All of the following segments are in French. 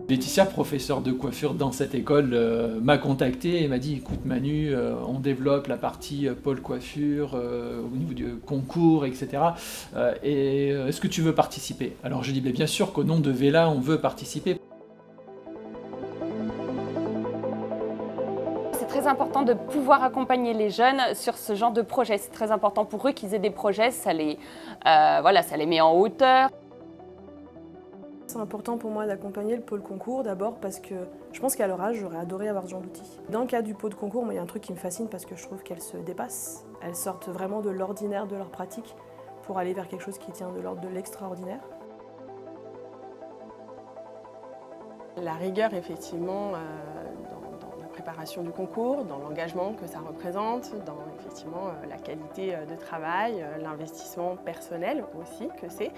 Laetitia, professeure de coiffure dans cette école, m'a contacté et m'a dit: écoute Manu, on développe la partie pôle coiffure au niveau du concours, etc. Est-ce que tu veux participer? Alors j'ai dit: bien sûr qu'au nom de Vela, on veut participer. C'est très important de pouvoir accompagner les jeunes sur ce genre de projet. C'est très important pour eux qu'ils aient des projets, ça les met en hauteur. C'est important pour moi d'accompagner le pôle concours, d'abord parce que je pense qu'à leur âge, j'aurais adoré avoir ce genre d'outils. Dans le cas du pôle concours, moi, il y a un truc qui me fascine parce que je trouve qu'elles se dépassent. Elles sortent vraiment de l'ordinaire de leur pratique pour aller vers quelque chose qui tient de l'ordre de l'extraordinaire. La rigueur, effectivement, dans la préparation du concours, dans l'engagement que ça représente, dans effectivement la qualité de travail, l'investissement personnel aussi que c'est,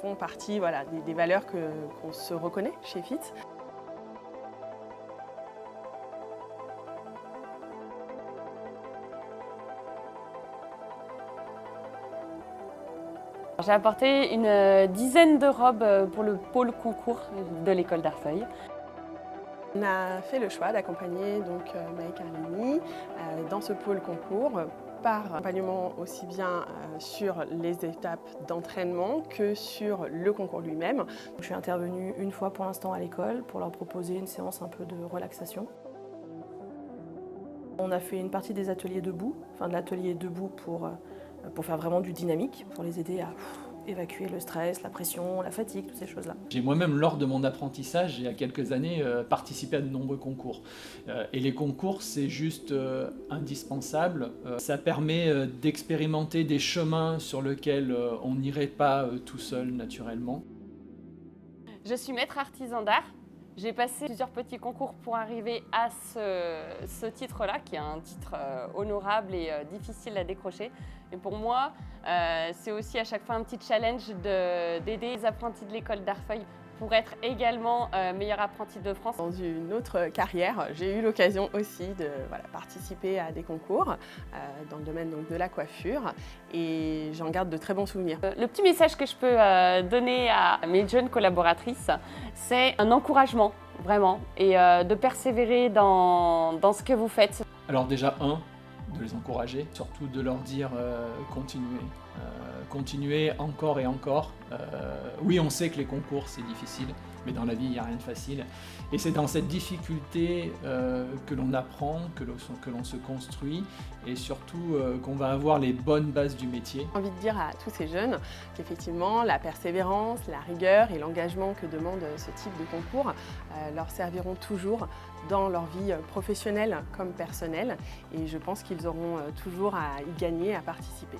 font partie des valeurs qu'on se reconnaît chez FIT. J'ai apporté une dizaine de robes pour le pôle concours de l'école d'Arfeuil. On a fait le choix d'accompagner donc Maï Carlini dans ce pôle concours par accompagnement aussi bien sur les étapes d'entraînement que sur le concours lui-même. Je suis intervenue une fois pour l'instant à l'école pour leur proposer une séance un peu de relaxation. On a fait une partie des ateliers debout, de l'atelier debout pour faire vraiment du dynamique, pour les aider à évacuer le stress, la pression, la fatigue, toutes ces choses-là. J'ai moi-même, lors de mon apprentissage, il y a quelques années, participé à de nombreux concours. Et les concours, c'est juste indispensable. Ça permet d'expérimenter des chemins sur lesquels on n'irait pas tout seul, naturellement. Je suis maître artisan d'art. J'ai passé plusieurs petits concours pour arriver à ce titre-là, qui est un titre honorable et difficile à décrocher. Et pour moi, c'est aussi à chaque fois un petit challenge d'aider les apprentis de l'école d'Arfeuil pour être également meilleur apprenti de France. Dans une autre carrière, j'ai eu l'occasion aussi de participer à des concours dans le domaine donc, de la coiffure et j'en garde de très bons souvenirs. Le petit message que je peux donner à mes jeunes collaboratrices, c'est un encouragement, vraiment, et de persévérer dans ce que vous faites. Alors déjà, de les encourager, surtout de leur dire continuez. Continuez encore et encore. Oui, on sait que les concours, c'est difficile, mais dans la vie, il n'y a rien de facile. Et c'est dans cette difficulté que l'on apprend, que l'on se construit, et surtout qu'on va avoir les bonnes bases du métier. J'ai envie de dire à tous ces jeunes qu'effectivement, la persévérance, la rigueur et l'engagement que demande ce type de concours leur serviront toujours dans leur vie professionnelle comme personnelle. Et je pense qu'ils auront toujours à y gagner, à participer.